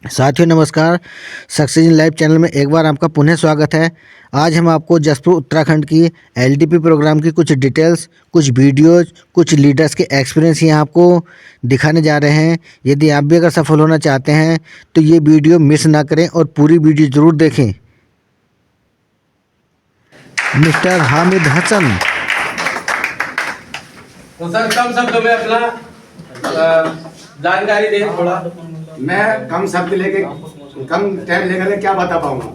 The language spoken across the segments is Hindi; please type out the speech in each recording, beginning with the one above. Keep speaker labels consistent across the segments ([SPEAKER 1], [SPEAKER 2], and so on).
[SPEAKER 1] साथियों नमस्कार। सक्सेस इन लाइव चैनल में एक बार आपका पुनः स्वागत है। आज हम आपको जसपुर उत्तराखंड की एलडीपी प्रोग्राम की कुछ डिटेल्स, कुछ वीडियोज, कुछ लीडर्स के एक्सपीरियंस यहाँ आपको दिखाने जा रहे हैं। यदि आप भी अगर सफल होना चाहते हैं तो ये वीडियो मिस ना करें और पूरी वीडियो ज़रूर देखें। मिस्टर हामिद हसन।
[SPEAKER 2] तो सर कम शब्दों में अपना जानकारी दें थोड़ा।
[SPEAKER 3] मैं कम शब्द लेके कम टाइम लेकर क्या बता पाऊंगा,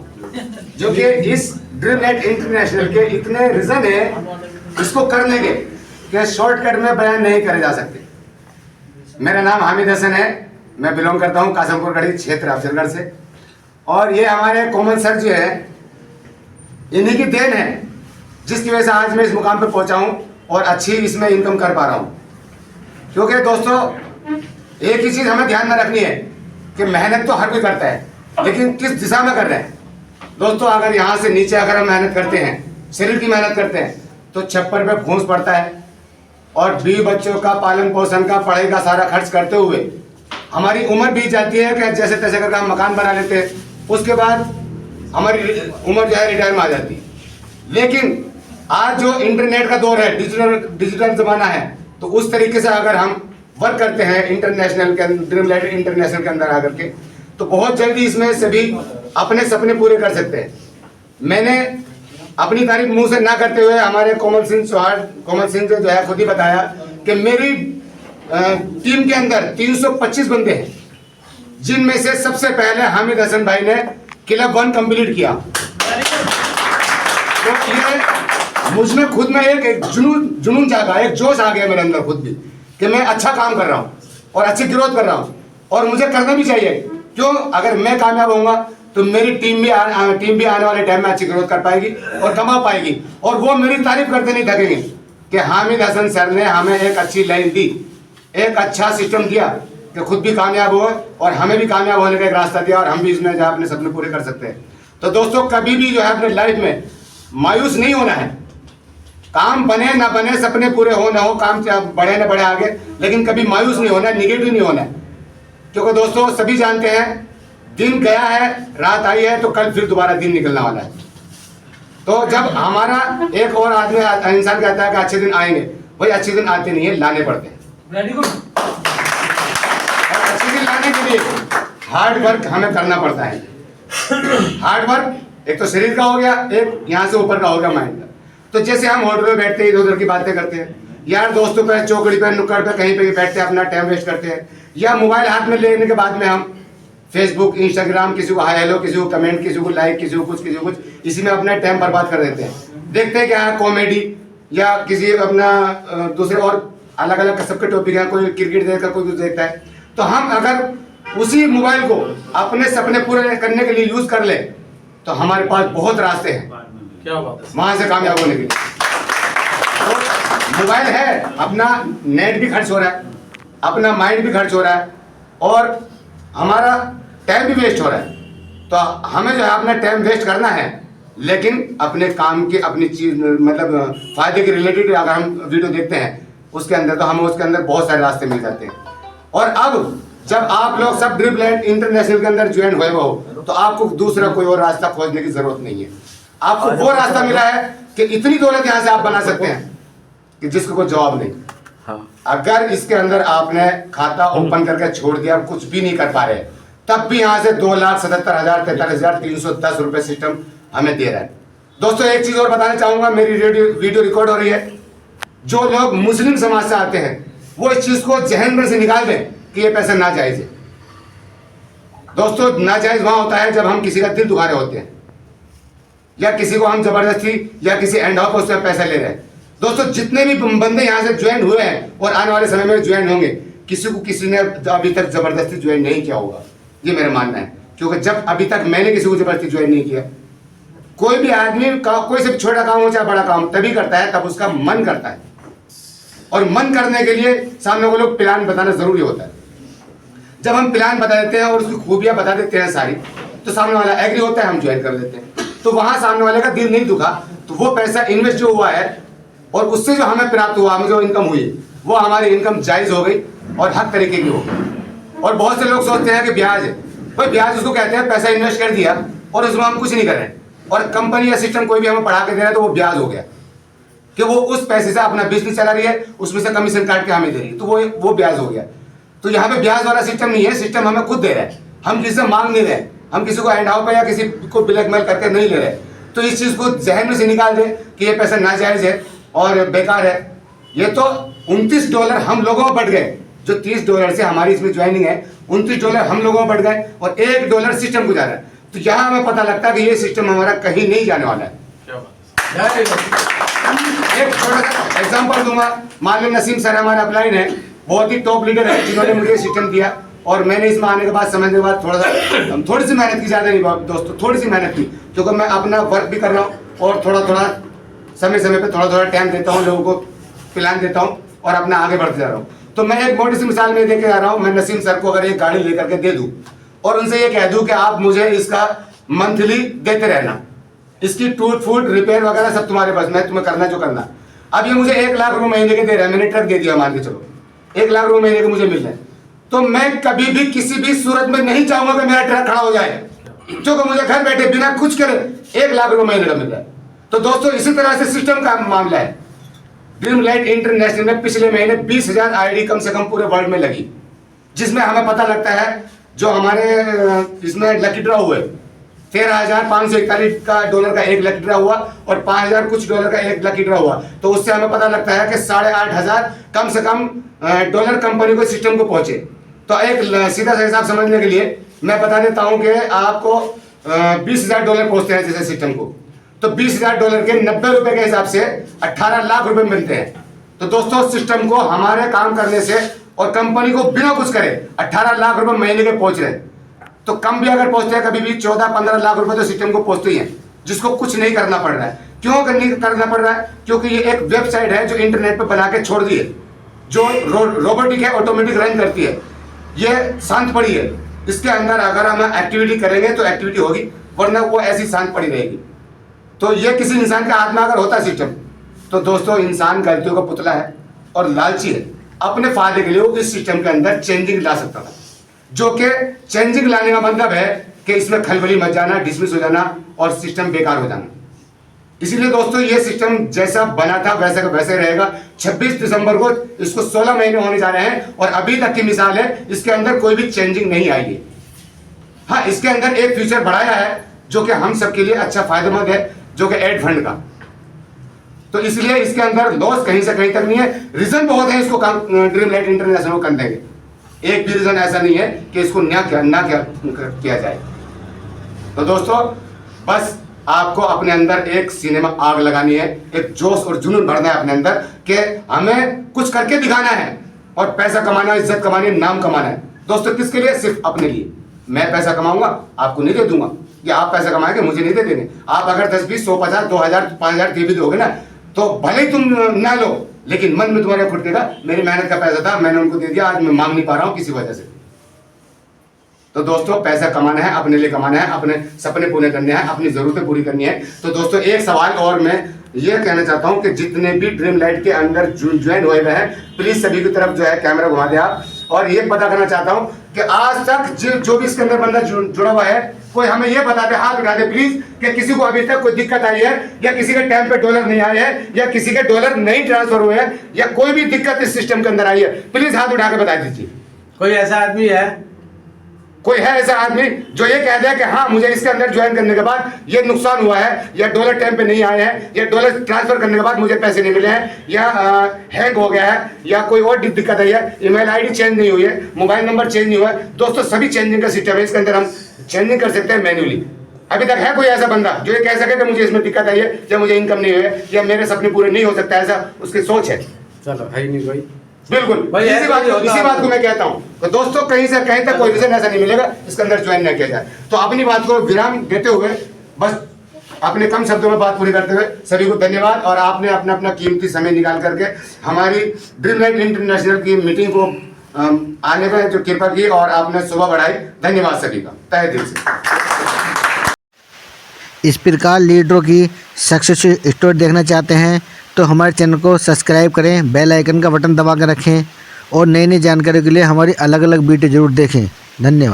[SPEAKER 3] जो कि इस ड्रीम लाइट इंटरनेशनल के इतने रीजन है इसको करने के कि शॉर्टकट में बयान नहीं करे जा सकते। मेरा नाम हामिद हसन है, मैं बिलोंग करता हूं कासमपुर गढ़ी क्षेत्र अफजलगढ़ से। और ये हमारे कॉमन सर जो है, इन्हीं की देन है जिसकी वजह से आज मैं इस मुकाम पे पहुंचा हूं और अच्छी इसमें इनकम कर पा रहा हूं। क्योंकि दोस्तों एक ही चीज हमें ध्यान में रखनी है कि मेहनत तो हर कोई करता है, लेकिन किस दिशा में कर रहे हैं। दोस्तों अगर यहाँ से नीचे अगर हम मेहनत करते हैं, शरीर की मेहनत करते हैं, तो छप्पर पे फूंस पड़ता है और 20 बच्चों का पालन पोषण का पढ़ाई का सारा खर्च करते हुए हमारी उम्र बीत जाती है कि जैसे तैसे करके हम मकान बना लेते हैं। उसके बाद हमारी उम्र जो है रिटायर में आ जाती है। लेकिन आज जो इंटरनेट का दौर है, डिजिटल जमाना है, तो उस तरीके से अगर हम वर्क करते हैं इंटरनेशनल के ड्रीम लाइट इंटरनेशनल के अंदर आकर के, तो बहुत जल्दी इसमें सभी अपने सपने पूरे कर सकते हैं। मैंने अपनी तारीफ मुंह से ना करते हुए हमारे कोमल सिंह जो है खुद ही बताया कि मेरी टीम के अंदर 325 बंदे हैं, जिनमें से सबसे पहले हामिद हसन भाई ने क्लब 1 कंप्लीट किया। तो ये मुझमें खुद में एक जुनून जागा, एक जोश आ गया मेरे अंदर खुद भी कि मैं अच्छा काम कर रहा हूँ और अच्छी ग्रोथ कर रहा हूँ और मुझे करना भी चाहिए। क्यों? अगर मैं कामयाब होऊंगा तो मेरी टीम भी आने वाले टाइम में अच्छी ग्रोथ कर पाएगी और कमा पाएगी, और वो मेरी तारीफ करते नहीं थकेंगे कि हामिद हसन सर ने हमें एक अच्छी लाइन दी, एक अच्छा सिस्टम दिया कि खुद भी कामयाब हो और हमें भी कामयाब होने का एक रास्ता दिया और हम भी इसमें जो अपने सपने पूरे कर सकते हैं। तो दोस्तों कभी भी जो है अपने लाइफ में मायूस नहीं होना है। काम बने ना बने, सपने पूरे हो ना हो, काम बढ़े ना बढ़े आगे, लेकिन कभी मायूस नहीं होना, निगेटिव नहीं होना। क्योंकि दोस्तों सभी जानते हैं दिन गया है, रात आई है, तो कल फिर दोबारा दिन निकलने वाला है। तो जब हमारा एक और आदमी इंसान कहता है कि अच्छे दिन आएंगे, भाई अच्छे दिन आते नहीं है, लाने पड़ते हैं। और अच्छे दिन लाने के लिए हार्ड वर्क हमें करना पड़ता है। हार्ड वर्क एक तो शरीर का हो गया, एक यहाँ से ऊपर का हो गया माइंड का। तो जैसे हम होटल में बैठते हैं, इधर उधर की बातें करते हैं, यार दोस्तों पे चौकड़ी पे नुक्कड़ पे कहीं पे बैठते हैं, अपना टाइम वेस्ट करते हैं, या मोबाइल हाथ में लेने के बाद में हम फेसबुक, इंस्टाग्राम, किसी को हाय हेलो, किसी को कमेंट, किसी को लाइक, किसी को कुछ, इसी में अपना टाइम बर्बाद कर देते हैं। देखते हैं क्या कॉमेडी या किसी अपना दूसरे और अलग अलग सबके टॉपिक है, कोई क्रिकेट देखता है, कोई कुछ देखता है। तो हम अगर उसी मोबाइल को अपने सपने पूरे करने के लिए यूज कर ले तो हमारे पास बहुत रास्ते हैं वहां से कामयाब होने के लिए। तो मोबाइल है, अपना नेट भी खर्च हो रहा है, अपना माइंड भी खर्च हो रहा है और हमारा टाइम भी वेस्ट हो रहा है। तो हमें जो है अपना टाइम वेस्ट करना है, लेकिन अपने काम की अपनी चीज मतलब फायदे के रिलेटेड अगर हम वीडियो देखते हैं उसके अंदर, तो हमें उसके अंदर बहुत सारे रास्ते मिल जाते हैं। और अब जब आप लोग सब ड्रीम लाइट इंटरनेशनल के अंदर ज्वाइन हुए हो, तो आपको दूसरा कोई और रास्ता खोजने की जरूरत नहीं है। आपको वो रास्ता मिला है कि इतनी दौलत यहां से आप बना सकते हैं कि जिसको कोई जवाब नहीं। हाँ। अगर इसके अंदर आपने खाता ओपन करके छोड़ दिया, कुछ भी नहीं कर पा रहे, तब भी यहां से 2,77,4310 रुपए सिस्टम हमें दे रहा है। दोस्तों एक चीज और बताना चाहूंगा, मेरी वीडियो रिकॉर्ड हो रही है। जो लोग मुस्लिम समाज से आते हैं वो इस चीज को जहन में से निकाल दें कि ये पैसा नाजायज है। दोस्तों नाजायज वहां होता है जब हम किसी का दिल दुखा रहे होते हैं, या किसी को हम जबरदस्ती या किसी एंड ऑफ उससे पैसा ले रहे हैं। दोस्तों जितने भी बंदे यहाँ से ज्वाइन हुए हैं और आने वाले समय में ज्वाइन होंगे, किसी ने अभी तक जबरदस्ती ज्वाइन नहीं किया होगा, ये मेरा मानना है। क्योंकि जब अभी तक मैंने किसी को जबरदस्ती ज्वाइन नहीं किया, कोई भी आदमी का कोई से छोटा काम हो चाहे बड़ा काम तभी करता है तब उसका मन करता है, और मन करने के लिए सामने को लोग प्लान बताना जरूरी होता है। जब हम प्लान बता देते हैं और उसकी खूबियां बता देते हैं सारी, तो सामने वाला एग्री होता है, हम ज्वाइन कर लेते हैं। तो वहां सामने वाले का दिल नहीं दुखा, तो वो पैसा इन्वेस्ट जो हुआ है और उससे जो हमें प्राप्त हुआ, हमें जो इनकम हुई, वो हमारी इनकम जायज हो गई और हर तरीके की हो गई। और बहुत से लोग सोचते हैं कि ब्याज है, भाई ब्याज उसको कहते हैं, पैसा इन्वेस्ट कर दिया और उसमें हम कुछ नहीं कर रहे हैं, और कंपनी या सिस्टम कोई भी हमें बढ़ा के दे रहा है तो वो ब्याज हो गया कि वो उस पैसे से अपना बिजनेस चला रही है, उसमें से कमीशन काट के हमें दे रही है, तो वो ब्याज हो गया। तो यहाँ पे ब्याज वाला सिस्टम नहीं है, सिस्टम हमें खुद दे रहा है, हम किसी से मांग नहीं रहे, हम किसी को हैंड आउट पे या किसी को ब्लैकमेल करके नहीं ले रहे। तो इस चीज को जहन में से निकाल दे कि ये पैसा नाजायज है और बेकार है। ये तो $29 हम लोगों में बढ़ गए, जो $30 से हमारी इसमें ज्वाइनिंग है, $29 हम लोगों में बढ़ गए और $1 सिस्टम को जा रहा है। तो यहाँ हमें पता लगता है कि ये सिस्टम हमारा कहीं नहीं जाने वाला है। एक छोटा सा एग्जांपल दूंगा, मान लो नसीम सर हमारे अपलाइन है, बहुत ही टॉप लीडर है, जिन्होंने मुझे सिस्टम दिया और मैंने इसमें आने के बाद समझने के बाद थोड़ी सी मेहनत की, ज्यादा नहीं दोस्तों, थोड़ी सी मेहनत की, क्योंकि मैं अपना वर्क भी कर रहा हूँ और थोड़ा समय पे थोड़ा टाइम देता हूँ, लोगों को प्लान देता हूँ और अपना आगे बढ़ते जा रहा हूँ। तो मैं एक मोटी सी मिसाल में देके जा रहा हूँ, मैं नसीम सर को अगर एक गाड़ी लेकर के दे दूँ और उनसे ये कह दूँ कि आप मुझे इसका मंथली देते रहना, इसकी टूट फूट रिपेयर वगैरह सब तुम्हारे पास, मैं तुम्हें करना जो करना। अब ये मुझे 1 लाख रुपए महीने के दे रहा है, मैंने ट्रक दे दिया, मान के चलो 1 लाख रुपए महीने के मुझे मिल रहे हैं, तो मैं कभी भी किसी भी सूरत में नहीं चाहूंगा कि मेरा ट्रक खड़ा हो जाए, क्योंकि मुझे घर बैठे बिना कुछ करे 1 लाख रुपए महीने का मिल रहा है। तो दोस्तों इसी तरह से सिस्टम का मामला है। ड्रीम लाइट इंटरनेशनल में पिछले महीने 20,000 आईडी कम से कम पूरे वर्ल्ड में लगी, जिसमें हमें पता लगता है जो हमारे इसमें लकी ड्रॉ हुए, $13,541 का एक लकी ड्रॉ हुआ और $5,000 कुछ का एक लकी ड्रॉ हुआ। तो उससे हमें पता लगता है कि 8,500 कम से कम डॉलर कंपनी को सिस्टम को पहुंचे। तो एक सीधा सा हिसाब समझने के लिए मैं बता देता हूं कि आपको $20,000 पहुंचते हैं जैसे सिस्टम को, तो $20,000 के 90 रुपए के हिसाब से 18 लाख रुपए मिलते हैं। तो दोस्तों सिस्टम को हमारे काम करने से और कंपनी को बिना कुछ करे 18 लाख रुपए महीने के पहुंच रहे हैं। तो कम भी अगर पहुंचते हैं कभी भी 14-15 लाख रुपए तो सिस्टम को पहुंचते ही हैं, जिसको कुछ नहीं करना पड़ रहा है। क्यों नहीं करना पड़ रहा है? क्योंकि ये एक वेबसाइट है जो इंटरनेट पे बना के छोड़ दी है, जो रोबोटिक है, ऑटोमेटिक रन करती है, ये शांत पड़ी है। इसके अंदर अगर हम एक्टिविटी करेंगे तो एक्टिविटी होगी, वरना वो ऐसी शांत पड़ी रहेगी। तो ये किसी इंसान का हाथ में अगर होता सिस्टम, तो दोस्तों इंसान गलतियों का पुतला है और लालची है, अपने फायदे के लिए वो इस सिस्टम के अंदर चेंजिंग ला सकता था, जो कि चेंजिंग लाने का मतलब है कि इसमें खलबली मच जाना, डिसमिस हो जाना और सिस्टम बेकार हो जाना। इसीलिए दोस्तों ये सिस्टम जैसा बना था वैसा का वैसे रहेगा। 26 दिसंबर को इसको 16 महीने होने जा रहे हैं और अभी तक की मिसाल है, इसके अंदर कोई भी चेंजिंग नहीं आई है। हाँ, इसके अंदर एक फीचर बढ़ाया है जो कि हम सबके लिए अच्छा फायदेमंद है, जो कि एड फंड का। तो इसलिए इसके अंदर लॉस कहीं से कहीं तक नहीं है। रीजन बहुत है इसको ड्रीम लाइट इंटरनेशनल कर देंगे, एक भी रीजन ऐसा नहीं है कि इसको ना किया जाए। तो दोस्तों बस आपको अपने अंदर एक सीने में आग लगानी है, एक जोश और जुनून भरना है अपने अंदर कि हमें कुछ करके दिखाना है और पैसा कमाना है, इज्जत कमानी है, नाम कमाना है। दोस्तों किसके लिए? सिर्फ अपने लिए। मैं पैसा कमाऊंगा, आपको नहीं दे दूंगा, या आप पैसा कमाएंगे मुझे नहीं दे देंगे। आप अगर 10, 20, 100, 50, 2,000, 5,000 दे भी दोगे ना, तो भले ही तुम ना लो, लेकिन मन में तुम्हारे खुटकेगा मेरी मेहनत का पैसा था, मैंने उनको दे दिया, आज मैं मांग नहीं पा रहा हूं किसी वजह से। तो दोस्तों पैसा कमाना है, अपने लिए कमाना है, अपने सपने पूरे करने हैं, अपनी जरूरतें पूरी करनी है। तो दोस्तों एक सवाल और मैं ये कहना चाहता हूं कि जितने भी ड्रीम लाइट के अंदर ज्वाइन हुए हुए हैं, प्लीज सभी की तरफ जो है कैमरा घुमा दे आप, और ये पता करना चाहता हूं कि आज तक जो भी इसके अंदर बंदा जुड़ा हुआ है, कोई हमें ये बता दे, हाथ उठा दे प्लीज, कि किसी को अभी तक कोई दिक्कत आई है, या किसी के टाइम पे डॉलर नहीं आए हैं, या किसी के डॉलर नहीं ट्रांसफर हुए हैं, या कोई भी दिक्कत इस सिस्टम के अंदर आई है, प्लीज हाथ उठा के बता दीजिए।
[SPEAKER 2] कोई ऐसा आदमी है?
[SPEAKER 3] कोई है ऐसा आदमी जो ये कह दे कि हाँ मुझे इसके अंदर ज्वाइन करने के बाद ये नुकसान हुआ है, या डॉलर टाइम पे नहीं आए हैं, या डॉलर ट्रांसफर करने के बाद मुझे पैसे नहीं मिले हैं, या हैंग हो गया है, या कोई और दिक्कत आई है, ईमेल आईडी चेंज नहीं हुई है, मोबाइल नंबर चेंज नहीं हुआ है? दोस्तों सभी चेंजिंग का सिस्टम है, इसके अंदर हम चेंजिंग कर सकते हैं मैन्युअली। अभी तक है कोई ऐसा बंदा जो ये कह सके कि मुझे इसमें दिक्कत आई है, या मुझे इनकम नहीं हुई है, या मेरे सपने पूरे नहीं हो सकता, ऐसा उसकी सोच है?
[SPEAKER 2] चलो है ही नहीं कोई।
[SPEAKER 3] बिल्कुल इसी बात को मैं कहता हूं। तो दोस्तों कहीं से कहीं तक कोई रीजन ऐसा नहीं मिलेगा इसके अंदर ज्वाइन न किया जाए। तो अपनी बात को विराम देते हुए, बस अपने कम शब्दों में बात पूरी करते हुए सभी को धन्यवाद। और आपने अपना अपना कीमती समय निकाल करके हमारी ड्रीम लाइट इंटरनेशनल की मीटिंग को आने में जो कृपा की और आपने सुबह बढ़ाई, धन्यवाद सभी का तहे दिल से।
[SPEAKER 1] इस प्रकार लीडरों की सक्सेस स्टोरी देखना चाहते हैं तो हमारे चैनल को सब्सक्राइब करें, बेल आइकन का बटन दबा कर रखें और नई नई जानकारी के लिए हमारी अलग अलग वीडियो जरूर देखें। धन्यवाद।